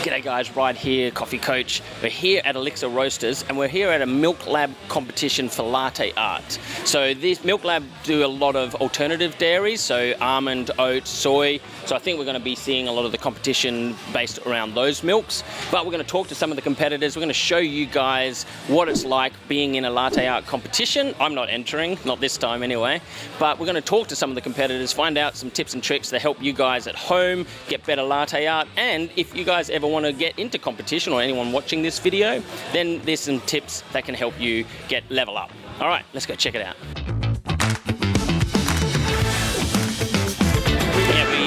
G'day guys, Ryan here, Coffee Coach. We're here at Elixir Roasters and we're here at a Milklab competition for latte art. So this Milklab do a lot of alternative dairies, so almond, oat, soy. So I think we're going to be seeing a lot of the competition based around those milks. But we're going to talk to some of the competitors. We're going to show you guys what it's like being in a latte art competition. I'm not entering, not this time anyway. But we're going to talk to some of the competitors, find out some tips and tricks to help you guys at home get better latte art. And if you guys ever want to get into competition, or anyone watching this video, then there's some tips that can help you get level up. All right, let's go check it out.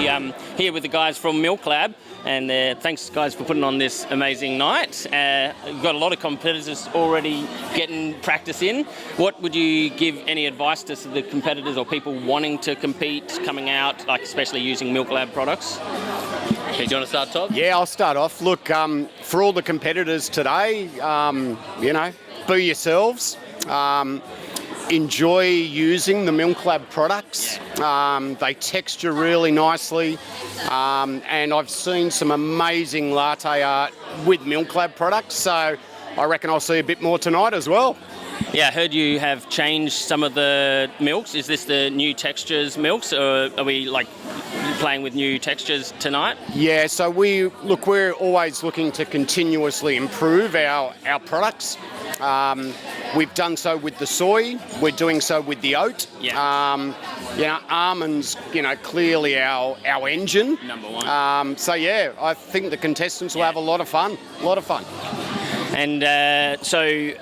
Yeah, we're here with the guys from Milklab, and thanks guys for putting on this amazing night. We've got a lot of competitors already getting practice in. What would you give any advice to the competitors or people wanting to compete, coming out, like especially using Milklab products? Okay, do you want to start, Todd? Yeah, I'll start off. Look, for all the competitors today, be yourselves. Enjoy using the Milklab products. They texture really nicely. And I've seen some amazing latte art with Milklab products. So I reckon I'll see a bit more tonight as well. Yeah, I heard you have changed some of the milks. Is this the new textures milks, or are we like playing with new textures tonight? Yeah, so we're always looking to continuously improve our products. We've done so with the soy. We're doing so with the oat. Yeah. Almonds, clearly our engine. Number one. I think the contestants will have a lot of fun. And so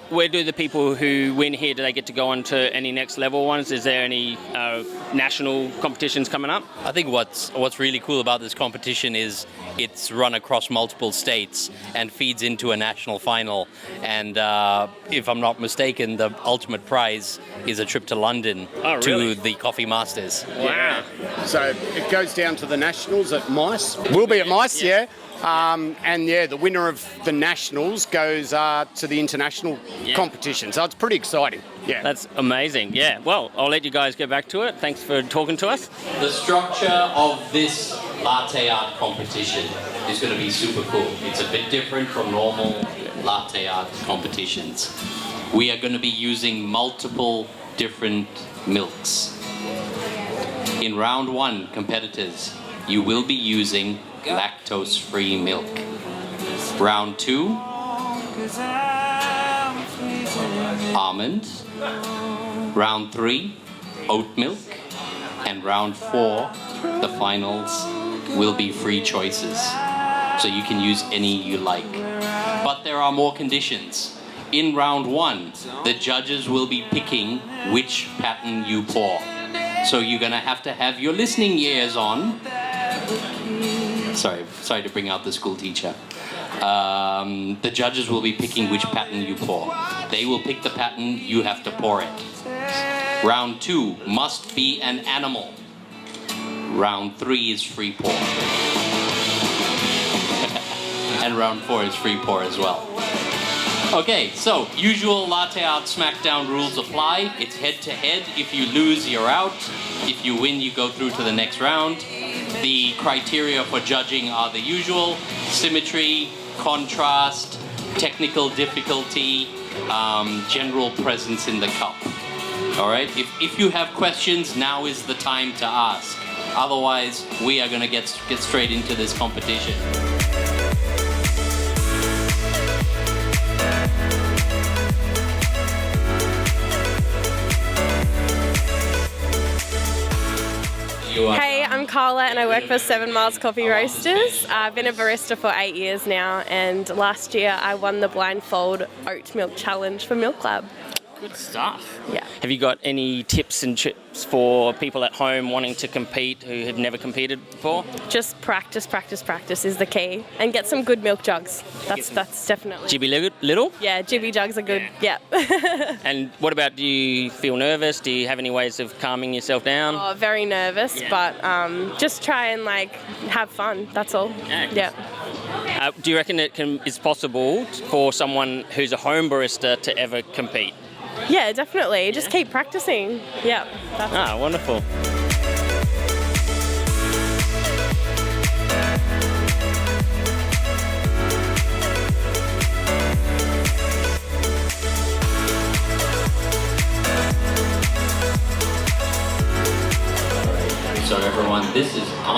where do the people who win here, do they get to go on to any next level ones? Is there any national competitions coming up? I think what's really cool about this competition is it's run across multiple states and feeds into a national final. And if I'm not mistaken, the ultimate prize is a trip to London to the Coffee Masters. Wow. Yeah. So it goes down to the nationals at Mice. We'll be at Mice, yeah. The winner of the nationals goes to the international competition. So it's pretty exciting. Yeah, that's amazing. Yeah. Well, I'll let you guys get back to it. Thanks for talking to us. The structure of this latte art competition is going to be super cool. It's a bit different from normal latte art competitions. We are going to be using multiple different milks. In round one, competitors, you will be using lactose-free milk. Round two, almond. Round three, oat milk. And round four, the finals, will be free choices. So you can use any you like. But there are more conditions. In round one, the judges will be picking which pattern you pour. So you're gonna have to have your listening ears on. Sorry to bring out the school teacher. The judges will be picking which pattern you pour. They will pick the pattern, you have to pour it. Round two must be an animal. Round three is free pour. And round four is free pour as well. Okay, so usual latte art smackdown rules apply. It's head to head. If you lose, you're out. If you win, you go through to the next round. The criteria for judging are the usual: symmetry, contrast, technical difficulty, general presence in the cup. All right, if you have questions, now is the time to ask. Otherwise, we are gonna get straight into this competition. Hey, I'm Carla and I work for 7 Miles Coffee Roasters. I've been a barista for 8 years now, and last year I won the blindfold oat milk challenge for Milklab. Good stuff. Yeah. Have you got any tips and tricks for people at home wanting to compete who have never competed before? Just practice is the key, and get some good milk jugs. That's definitely. Jibby little? Yeah, jibby jugs are good. Yeah. And what about, do you feel nervous? Do you have any ways of calming yourself down? Oh, very nervous, but just try and have fun. That's all. Yeah. Do you reckon it's possible for someone who's a home barista to ever compete? Yeah, definitely. Just keep practicing. Yeah. Wonderful.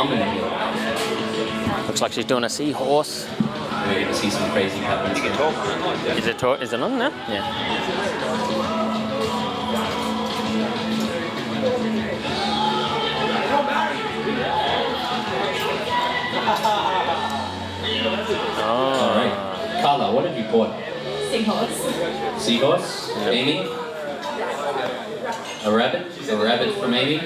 almond milk. Looks like she's doing a seahorse. We're going to see some crazy happens. Is it on now? Yeah. All right. Carla, what have you bought? Seahorse. Seahorse? Yep. Amy? A rabbit? A rabbit from Amy?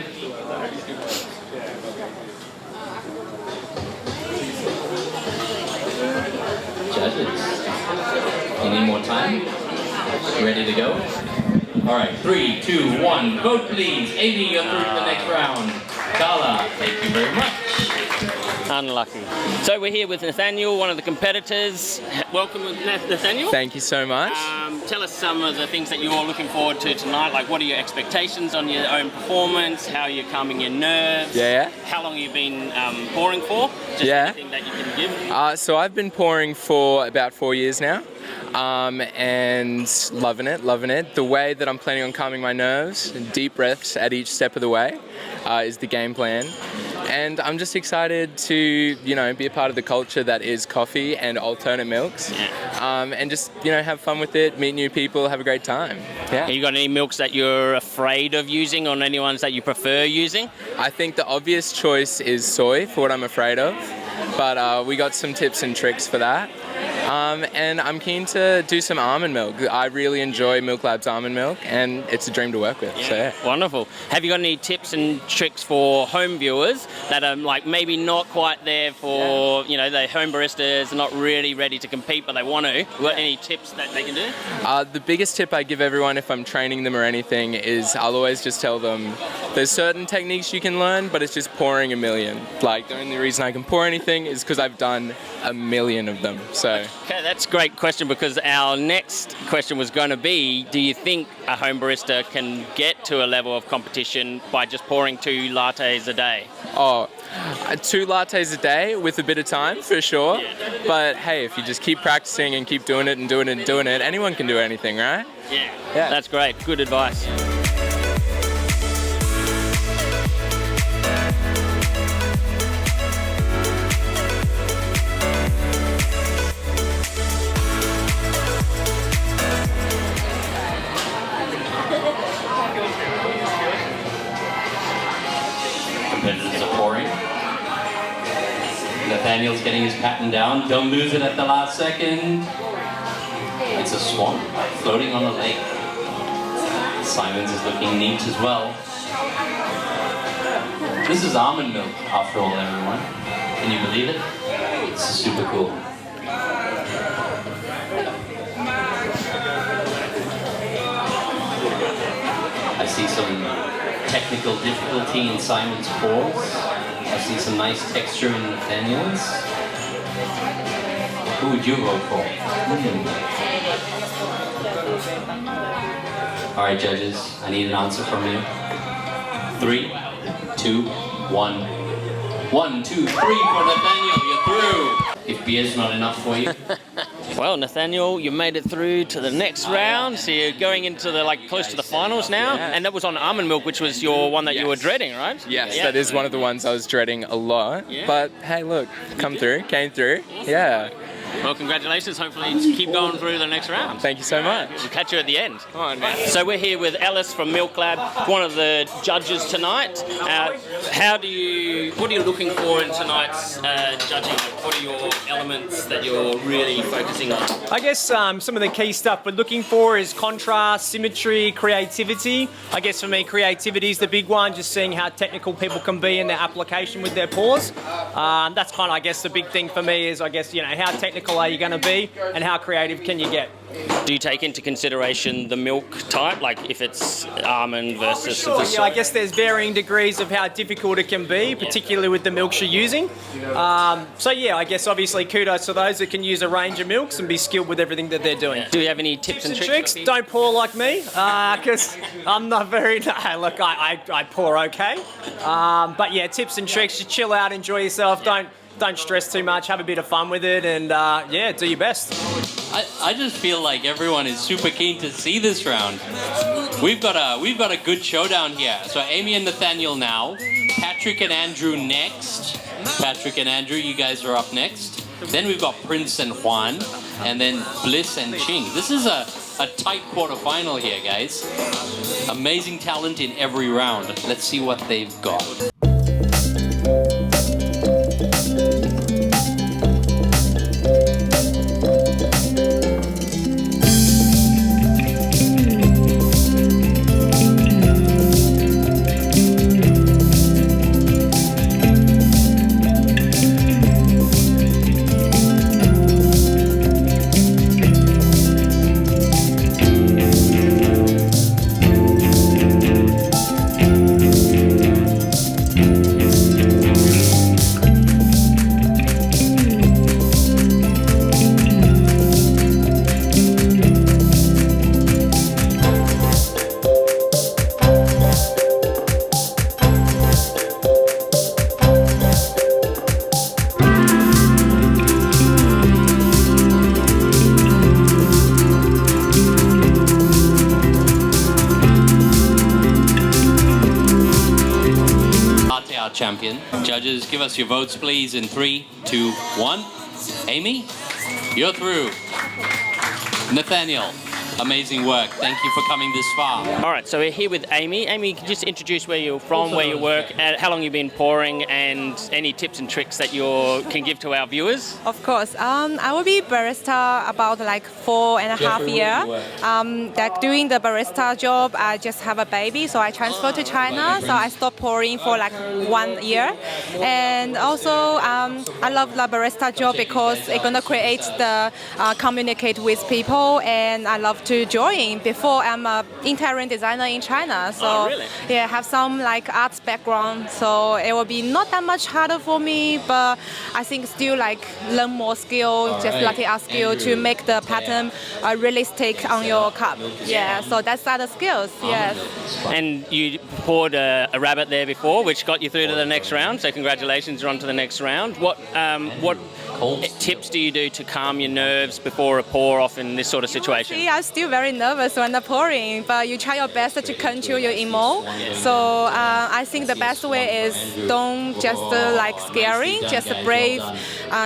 Judges. You need more time? Ready to go? All right, 3, 2, 1, vote please. Amy, you're through to the next round. Carla, thank you very much. Unlucky. So we're here with Nathaniel, one of the competitors. Welcome, Nathaniel. Thank you so much. Tell us some of the things that you're looking forward to tonight. Like, what are your expectations on your own performance? How are you calming your nerves? Yeah. How long have you been pouring for? Just anything that you can give. So I've been pouring for about 4 years now. And loving it. The way that I'm planning on calming my nerves, deep breaths at each step of the way, is the game plan. And I'm just excited to, you know, be a part of the culture that is coffee and alternate milks. And just, you know, have fun with it, meet new people, have a great time. Yeah. Have you got any milks that you're afraid of using, or any ones that you prefer using? I think the obvious choice is soy for what I'm afraid of. But we got some tips and tricks for that. And I'm keen to do some almond milk. I really enjoy Milklab's almond milk, and it's a dream to work with. So, yeah. Wonderful. Have you got any tips and tricks for home viewers that are like maybe not quite there for, you know, the home baristas are not really ready to compete, but they want to? Got any tips that they can do? The biggest tip I give everyone if I'm training them or anything is I'll always just tell them there's certain techniques you can learn, but it's just pouring a million. Like, the only reason I can pour anything is because I've done a million of them. So. Okay, that's a great question, because our next question was going to be, do you think a home barista can get to a level of competition by just pouring 2 lattes a day? Oh, 2 lattes a day with a bit of time, for sure. But hey, if you just keep practicing and keep doing it and doing it and doing it, anyone can do anything, right? Yeah. That's great. Good advice. Competitors are pouring. Nathaniel's getting his pattern down. Don't lose it at the last second. It's a swan floating on a lake. Simons is looking neat as well. This is almond milk, after all, everyone. Can you believe it? It's super cool. I see some technical difficulty in Simon's pours. I see some nice texture in Nathaniel's. Who would you vote for? All right, judges, I need an answer from you. 3, 2, 1. 1, 2, 3 for Nathaniel, you're through. If beer's not enough for you. Well, Nathaniel, you made it through to the next round, so you're going into the close to the finals now, and that was on almond milk, which was your one that you were dreading, right? Yes, that is one of the ones I was dreading a lot. But hey, look, came through. Yeah. Well, congratulations. Hopefully keep going through the next round. Thank you so much. We'll catch you at the end. Come on, man. So we're here with Alice from Milklab, one of the judges tonight. What are you looking for in tonight's judging? What are your elements that you're really focusing on? I guess some of the key stuff we're looking for is contrast, symmetry, creativity. I guess for me, creativity is the big one, just seeing how technical people can be in their application with their pours. That's kind of, I guess, the big thing for me is, I guess, you know, how technical are you going to be and how creative can you get? Do you take into consideration the milk type, like if it's almond versus... Sure, yeah, I guess there's varying degrees of how difficult it can be, particularly with the milks you're using. So yeah, I guess obviously kudos to those that can use a range of milks and be skilled with everything that they're doing. Do you have any tips and tricks? Don't pour like me, because I'm not very... Look, I pour okay. But yeah, tips and tricks, you chill out, enjoy yourself, don't stress too much, have a bit of fun with it, and yeah, do your best. I just feel like everyone is super keen to see this round. We've got a good showdown here. So Amy and Nathaniel now, Patrick and Andrew next, Patrick and Andrew, you guys are up next. Then we've got Prince and Juan, and then Bliss and Ching. This is a tight quarterfinal here, guys. Amazing talent in every round. Let's see what they've got. Champion. Judges, give us your votes, please, in 3, 2, 1. Amy, you're through. Nathaniel, amazing work. Thank you for coming this far. All right, so we're here with Amy. Amy, can you just introduce where you're from, where you work, how long you've been pouring, and any tips and tricks that you can give to our viewers? Of course. I will be barista about like 4.5 years. Like doing the barista job, I just have a baby, so I transferred to China. So I stopped pouring for like 1 year. And also, I love the barista job because it's gonna create the communicate with people, and I love to join. Before I'm an interior designer in China, so really? yeah, I have some like arts background, so it will be not that much harder for me, but I think still like learn more skill, just latte art skill to make the pattern realistic on your cup. Yeah, so that's other skills. Yes. And you poured a rabbit there before, which got you through to the next round. So congratulations, you're on to the next round. What tips do you do to calm your nerves before a pour off in this sort of situation? See, I'm still very nervous when I'm pouring, but you try your best to control your emo. So I think the best way is don't just like scaring, just brave,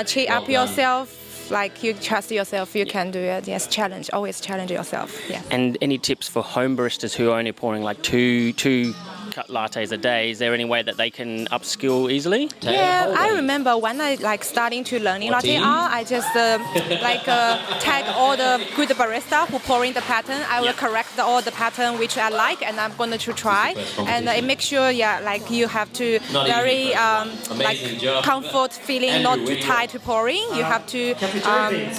cheer up yourself. Like you trust yourself, you can do it. Yes, always challenge yourself. Yeah. And any tips for home baristas who are only pouring like two cut lattes a day? Is there any way that they can upskill easily? Yeah, I remember when I like starting to learning latte art, I just tag all the good barista who pouring the pattern. I will correct all the pattern which I like, and I'm going to try. And it makes sure, like you have to very like comfort feeling, not too tight to pouring. You have to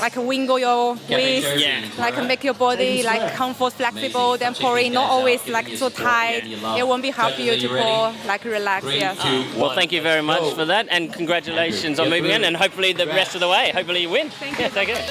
like wiggle your waist, like make your body like comfort, flexible. Then pouring not always like so tight. It won't be hard for you to pour, like relax. Yes. Well, thank you very much for that, and congratulations on moving in, and hopefully the rest of the way. Hopefully you win. Thank you. Take care.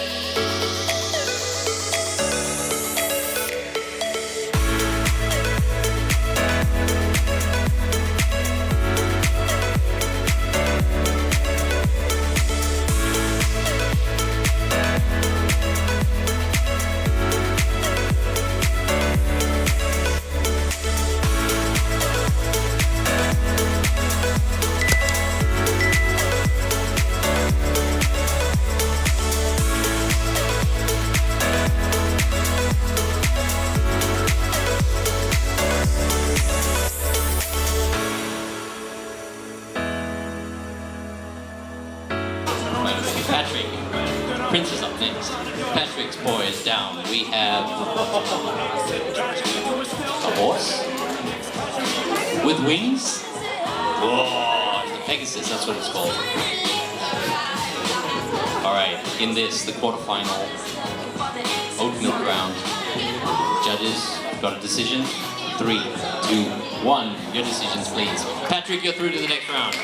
Patrick, Prince is up next. Patrick's pour is down. We have a horse with wings. Whoa, the Pegasus, that's what it's called. All right, in this, the quarterfinal oat milk round. Judges, got a decision. 3, 2, 1. Your decisions, please. Patrick, you're through to the next round.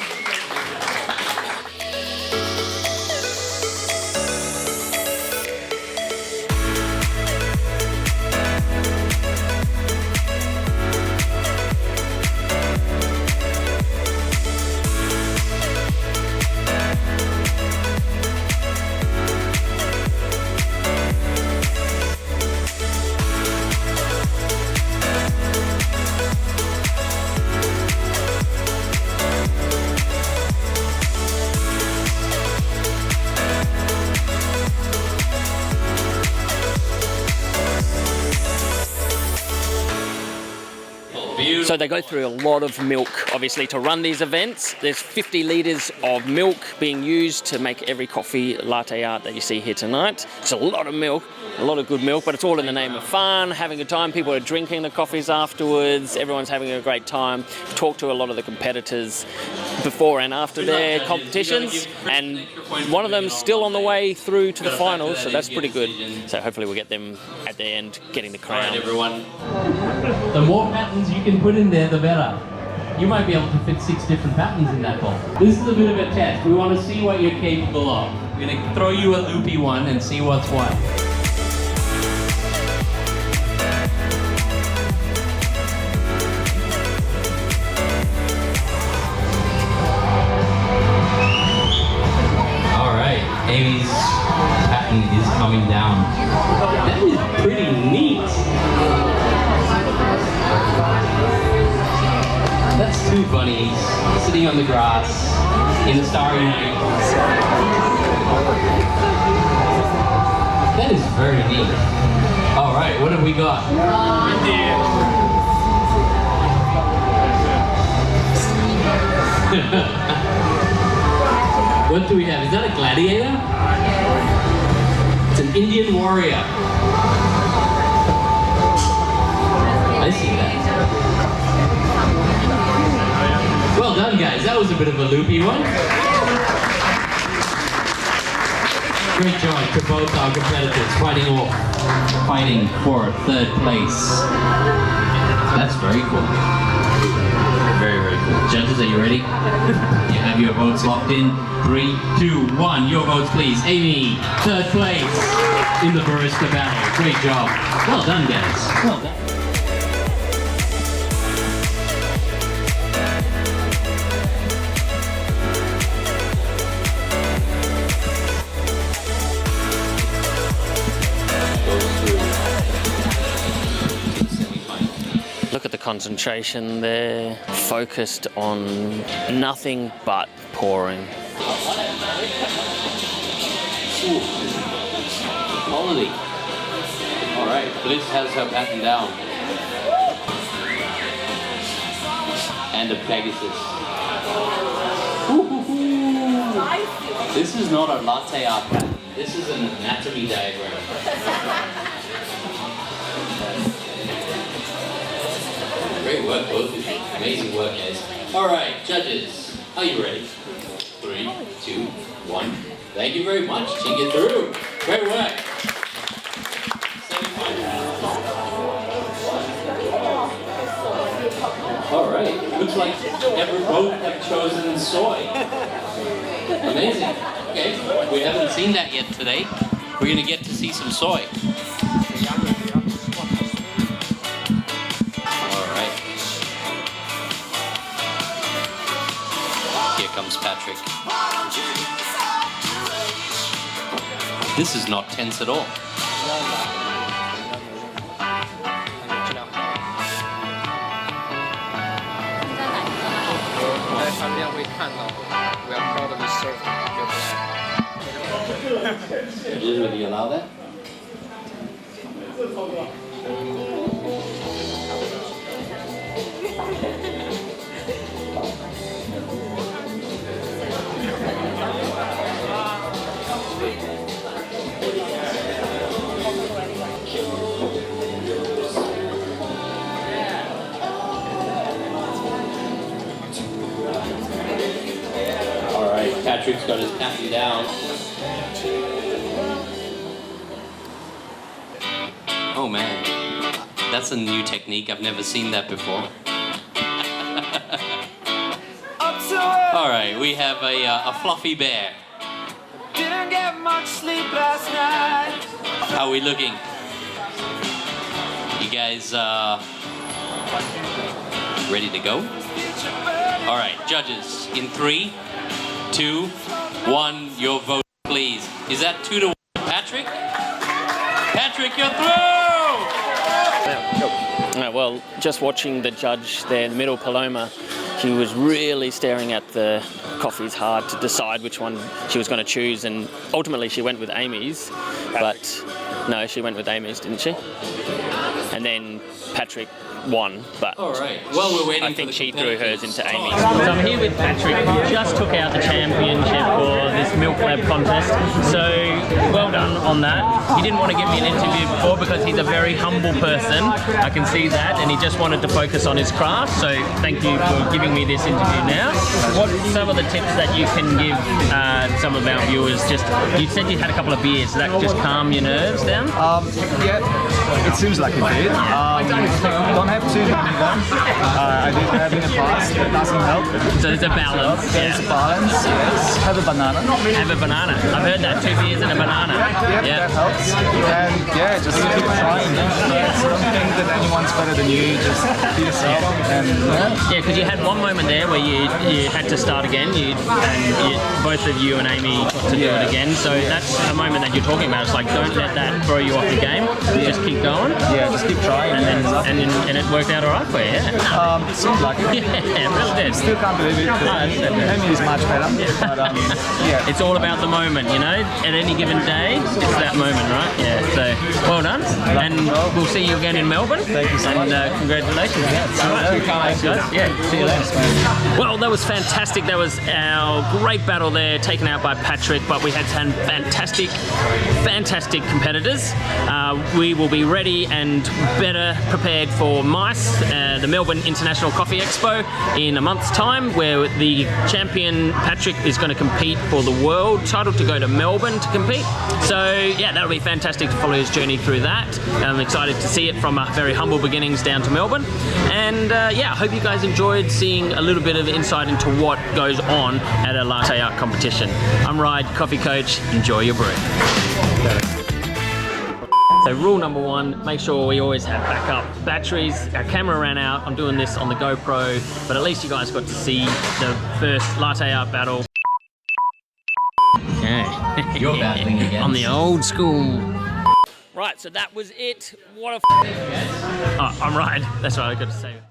So they go through a lot of milk, obviously, to run these events. There's 50 litres of milk being used to make every coffee latte art that you see here tonight. It's a lot of milk, a lot of good milk, but it's all in the name of fun, having a time. People are drinking the coffees afterwards. Everyone's having a great time. Talk to a lot of the competitors before and after their competitions, and one of them's still on the way through to the finals, so that's pretty good. So hopefully we'll get them at the end getting the crown. All right, everyone. The more patterns you can put in there, the better. You might be able to fit 6 different patterns in that bowl. This is a bit of a test. We want to see what you're capable of. We're going to throw you a loopy one and see what's what. Amy's pattern is coming down. That is pretty neat. That's 2 bunnies sitting on the grass in a starry night. That is very neat. All right, what have we got? What do we have? Is that a gladiator? It's an Indian warrior. I see that. Well done, guys. That was a bit of a loopy one. Great job to both our competitors fighting for 3rd place. That's very cool. Very, very cool. Judges, are you ready? You have your votes locked in. 3, 2, 1. Your votes, please. Amy, 3rd place in the barista battle. Great job. Well done, guys. Well done. Look at the concentration there, focused on nothing but pouring. Ooh. Quality. All right, Bliss has her pattern down. And a Pegasus. Ooh. This is not a latte art pattern. This is an anatomy diagram. Great work, both of you. Amazing work, guys. All right, judges, are you ready? 3, 2, 1. Thank you very much. Chink it through. Great work. All right. Looks like both have chosen soy. Amazing. Okay. We haven't seen that yet today. We're going to get to see some soy. Comes Patrick. This is not tense at all. Elizabeth, do you allow that? Patrick's got his pattern down. Oh man, that's a new technique. I've never seen that before. All right, we have a fluffy bear. Didn't get much sleep last night. How are we looking? You guys ready to go? All right, judges, in 3, 2, 1, your vote, please. Is that 2 to 1, Patrick? Patrick, you're through! Well, just watching the judge there in the middle, Paloma, she was really staring at the coffees hard to decide which one she was going to choose, and ultimately she went with Amy's, but no, she went with Amy's, didn't she? and then Patrick won, but All right. Well, we're waiting. I think for the she threw hers into Amy. competitors. So I'm here with Patrick, who just took out the championship for this Milklab contest. So well done on that. He didn't want to give me an interview before because he's a very humble person. I can see that, and he just wanted to focus on his craft. So thank you for giving me this interview now. What are some of the tips that you can give some of our viewers? Just you said you had a couple of beers. Does that just calm your nerves down? Yeah, it seems like it did. Don't have too many ones. I did have in the past. It doesn't help. So there's a balance. There's a balance. Yes. Have a banana. Have a banana. I've heard that, 2 beers and a banana. Yeah, that helps. And yeah, just keep trying. Don't think that anyone's better than you. Just be yourself. And Yeah, because you had one moment there where you had to start again. Both of you and Amy got to do it again. So that's a moment that you're talking about. It's like, don't let that throw you off the game. Just keep going. yeah, just keep trying. And it worked out all right for you. Yeah, It seems like it. yeah, it really did. Still can't believe it. Amy is much better. But yeah. It's all about the moment, you know. At any given day, it's that moment, right? Yeah. So well done, and we'll see you again in Melbourne. Thank you so much. And congratulations. Thanks, guys. Yeah. See you later. Well, that was fantastic. That was our great battle there, taken out by Patrick. But we had some fantastic competitors. We will be ready and better prepared for MICE, the Melbourne International Coffee Expo, in a month's time, where the champion Patrick is going to compete for the world title to go to Melbourne to compete. So yeah, that'll be fantastic to follow his journey through that. I'm excited to see it from very humble beginnings down to Melbourne. And yeah, I hope you guys enjoyed seeing a little bit of insight into what goes on at a latte art competition. I'm Ride, coffee coach. Enjoy your brew. So rule number 1, make sure we always have backup batteries. Our camera ran out. I'm doing this on the GoPro, but at least you guys got to see the first latte art battle. Okay. You're battling against. On the old school. Right, so that was it. What a... Oh, I'm right. That's what I got to say.